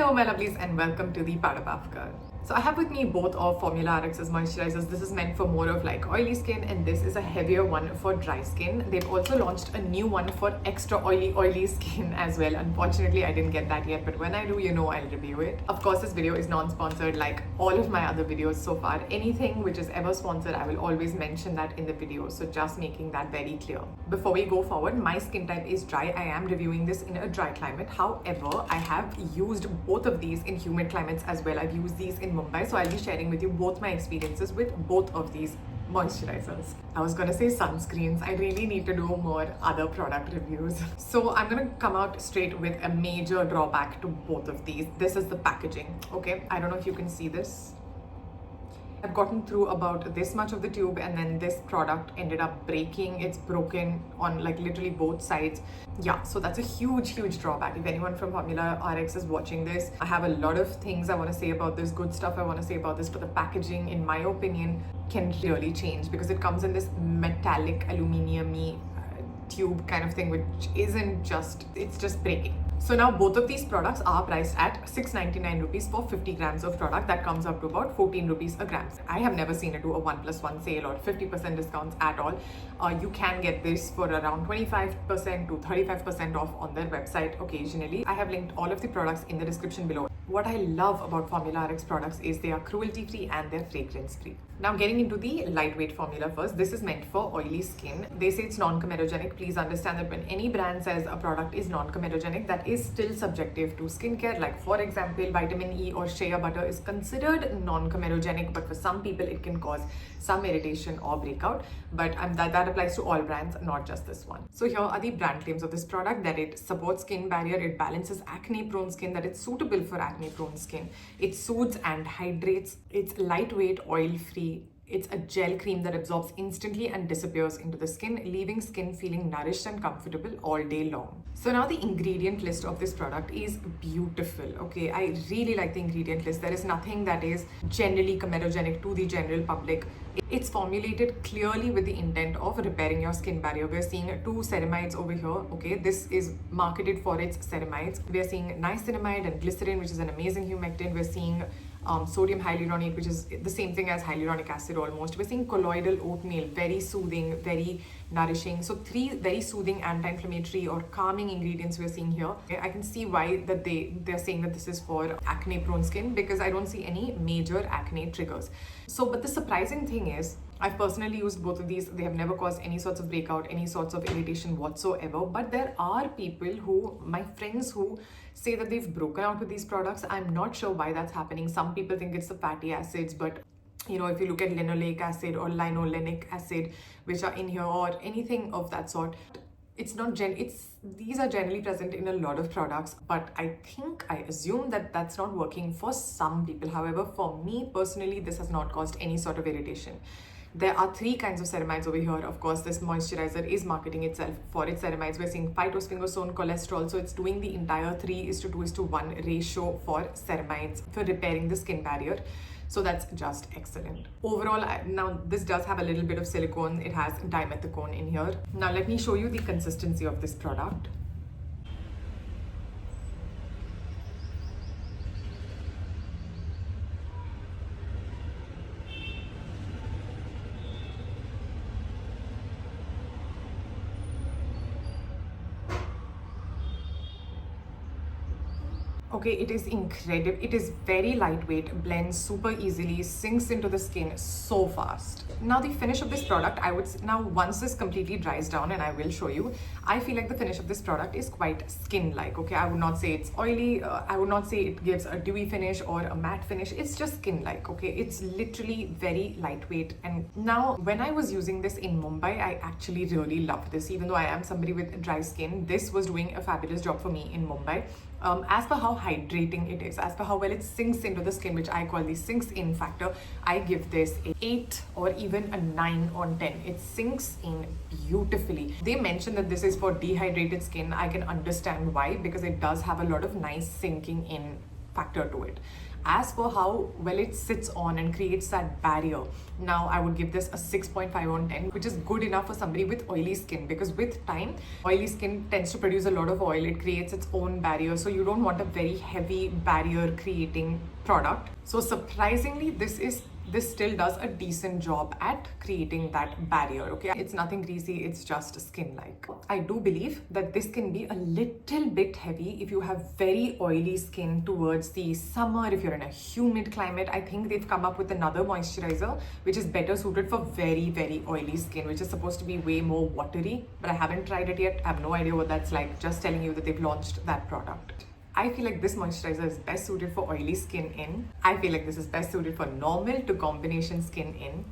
Hello my lovelies and welcome to the Powder Puff Girl. So I have with me both of Formula RX's moisturizers. This is meant for more of like oily skin and this is a heavier one for dry skin. They've also launched a new one for extra oily skin as well. Unfortunately, I didn't get that yet, but when I do, you know I'll review it. Of course, this video is non-sponsored like all of my other videos so far. Anything which is ever sponsored, I will always mention that in the video. So just making that very clear. Before we go forward, my skin type is dry. I am reviewing this in a dry climate. However, I have used both of these in humid climates as well. I've used these in Mumbai, so I'll be sharing with you both my experiences with both of these moisturizers. I was gonna say sunscreens. I really need to do more other product reviews. So I'm gonna come out straight with a major drawback to both of these. This is the packaging. Okay, I don't know if you can see this. I've gotten through about this much of the tube and then this product ended up breaking. It's broken on like literally both sides. Yeah, so that's a huge drawback. If anyone from Formula RX is watching this, I have a lot of things I want to say about this, good stuff I want to say about this, but the packaging, in my opinion, can really change because it comes in this metallic aluminium-y tube kind of thing, which isn't just, it's just breaking. So now both of these products are priced at 699 rupees for 50 grams of product. That comes up to about 14 rupees a gram. I have never seen it do a 1+1 sale or 50% discounts at all. You can get this for around 25% to 35% off on their website occasionally. I have linked all of the products in the description below. What I love about Formula RX products is they are cruelty free and they're fragrance free. Now getting into the lightweight formula first, this is meant for oily skin. They say it's non-comedogenic. Please understand that when any brand says a product is non-comedogenic, that is still subjective to skincare. Like for example, vitamin E or shea butter is considered non-comedogenic, but for some people it can cause some irritation or breakout. But that applies to all brands, not just this one. So here are the brand claims of this product: that it supports skin barrier, it balances acne-prone skin, that it's suitable for acne-prone skin, it soothes and hydrates, it's lightweight, oil-free. It's a gel cream that absorbs instantly and disappears into the skin, leaving skin feeling nourished and comfortable all day long. So now the ingredient list of this product is beautiful. Okay, I really like the ingredient list. There is nothing that is generally comedogenic to the general public. It's formulated clearly with the intent of repairing your skin barrier. We're seeing 2 ceramides over here. Okay, this is marketed for its ceramides. We're seeing niacinamide and glycerin, which is an amazing humectant. We're seeing sodium hyaluronate, which is the same thing as hyaluronic acid almost. We're seeing colloidal oatmeal, very soothing, very nourishing. So 3 very soothing, anti-inflammatory or calming ingredients we're seeing here. Okay, I can see why that they're saying that this is for acne prone skin, because I don't see any major acne triggers. So but the surprising thing is, I've personally used both of these. They have never caused any sorts of breakout, any sorts of irritation whatsoever. But there are people who, my friends, who say that they've broken out with these products. I'm not sure why that's happening. Some people think it's the fatty acids, but you know, if you look at linoleic acid or linolenic acid, which are in here, or anything of that sort, it's not these are generally present in a lot of products, but I assume that that's not working for some people. However, for me personally, this has not caused any sort of irritation. There are 3 kinds of ceramides over here. Of course, this moisturizer is marketing itself for its ceramides. We're seeing phytosphingosone, cholesterol. So it's doing the entire 3:2:1 ratio for ceramides for repairing the skin barrier. So that's just excellent. Overall, now this does have a little bit of silicone. It has dimethicone in here. Now let me show you the consistency of this product. Okay, it is incredible. It is very lightweight, blends super easily, sinks into the skin so fast. Now the finish of this product, once this completely dries down, and I will show you, I feel like the finish of this product is quite skin-like. Okay, I would not say it's oily. I would not say it gives a dewy finish or a matte finish. It's just skin-like. Okay, it's literally very lightweight. And now when I was using this in Mumbai, I actually really loved this. Even though I am somebody with dry skin, this was doing a fabulous job for me in Mumbai. As per how hydrating it is, as per how well it sinks into the skin, which I call the sinks in factor, I give this a 8 or even a 9 on 10. It sinks in beautifully. They mentioned that this is for dehydrated skin. I can understand why, because it does have a lot of nice sinking in factor to it. As for how well it sits on and creates that barrier, now I would give this a 6.5 on 10, which is good enough for somebody with oily skin, because with time, oily skin tends to produce a lot of oil. It creates its own barrier, so you don't want a very heavy barrier creating product. So surprisingly, this still does a decent job at creating that barrier. Okay, it's nothing greasy, it's just skin like. I do believe that this can be a little bit heavy if you have very oily skin towards the summer. If you're in a humid climate, I think they've come up with another moisturizer which is better suited for very oily skin, which is supposed to be way more watery, but I haven't tried it yet. I have no idea what that's like, just telling you that they've launched that product. I feel like this moisturizer is best suited for oily skin in. I feel like this is best suited for normal to combination skin in.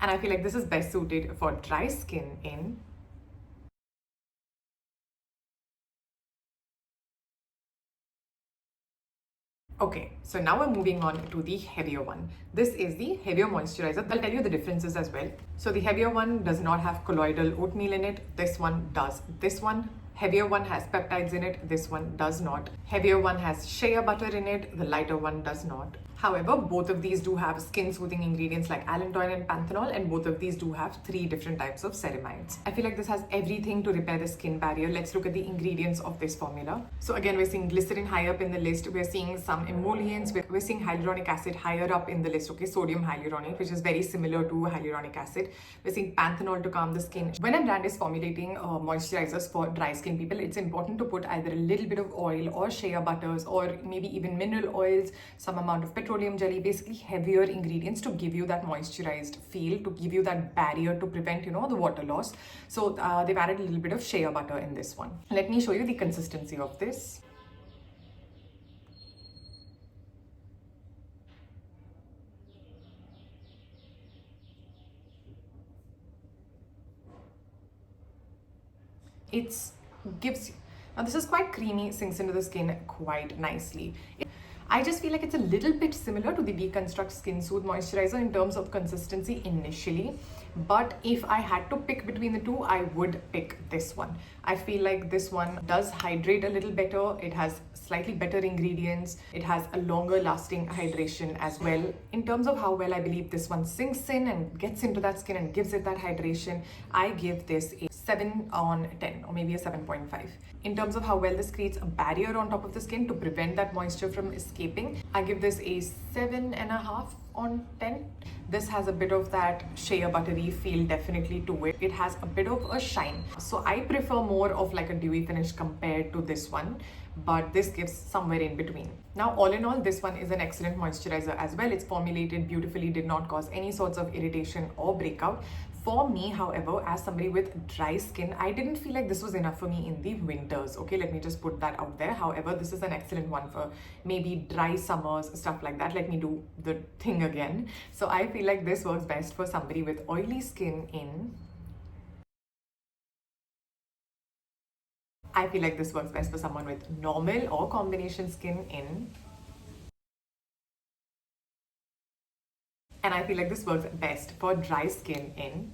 And I feel like this is best suited for dry skin in. Okay, so now we're moving on to the heavier one. This is the heavier moisturizer. I'll tell you the differences as well. So the heavier one does not have colloidal oatmeal in it. This one does. This one, heavier one, has peptides in it. This one does not. Heavier one has shea butter in it. The lighter one does not. However, both of these do have skin soothing ingredients like allantoin and panthenol, and both of these do have 3 different types of ceramides. I feel like this has everything to repair the skin barrier. Let's look at the ingredients of this formula. So again, we're seeing glycerin high up in the list. We're seeing some emollients. We're seeing hyaluronic acid higher up in the list. Okay, sodium hyaluronic, which is very similar to hyaluronic acid. We're seeing panthenol to calm the skin. When a brand is formulating moisturizers for dry skin people, it's important to put either a little bit of oil or shea butters, or maybe even mineral oils, some amount of petroleum jelly, basically heavier ingredients to give you that moisturized feel, to give you that barrier, to prevent, the water loss. So they've added a little bit of shea butter in this one. Let me show you the consistency of this. Now this is quite creamy, sinks into the skin quite nicely. I just feel like it's a little bit similar to the Deconstruct Skin Soothe Moisturizer in terms of consistency initially. But if I had to pick between the two, I would pick this one. I feel like this one does hydrate a little better. It has slightly better ingredients. It has a longer lasting hydration as well. In terms of how well I believe this one sinks in and gets into that skin and gives it that hydration, I give this a 7 on 10, or maybe a 7.5. In terms of how well this creates a barrier on top of the skin to prevent that moisture from escaping, I give this a 7.5 on 10. This has a bit of that shea buttery feel definitely to it. It has a bit of a shine. So I prefer more of like a dewy finish compared to this one, but this gives somewhere in between. Now, all in all, this one is an excellent moisturizer as well. It's formulated beautifully, did not cause any sorts of irritation or breakout. For me, however, as somebody with dry skin, I didn't feel like this was enough for me in the winters. Okay, let me just put that out there. However, this is an excellent one for maybe dry summers, stuff like that. Let me do the thing again. So I feel like this works best for somebody with oily skin in. I feel like this works best for someone with normal or combination skin in. And I feel like this works best for dry skin in.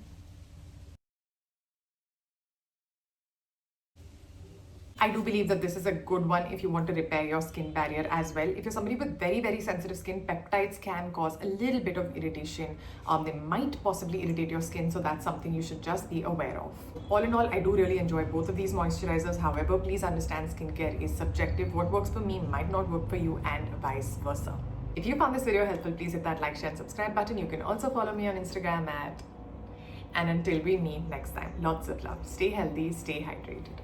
I do believe that this is a good one if you want to repair your skin barrier as well. If you're somebody with very sensitive skin, peptides can cause a little bit of irritation. They might possibly irritate your skin, so that's something you should just be aware of. All in all, I do really enjoy both of these moisturizers. However, please understand skincare is subjective. What works for me might not work for you, and vice versa. If you found this video helpful, please hit that like, share and subscribe button. You can also follow me on Instagram at. And until we meet next time, lots of love. Stay healthy, stay hydrated.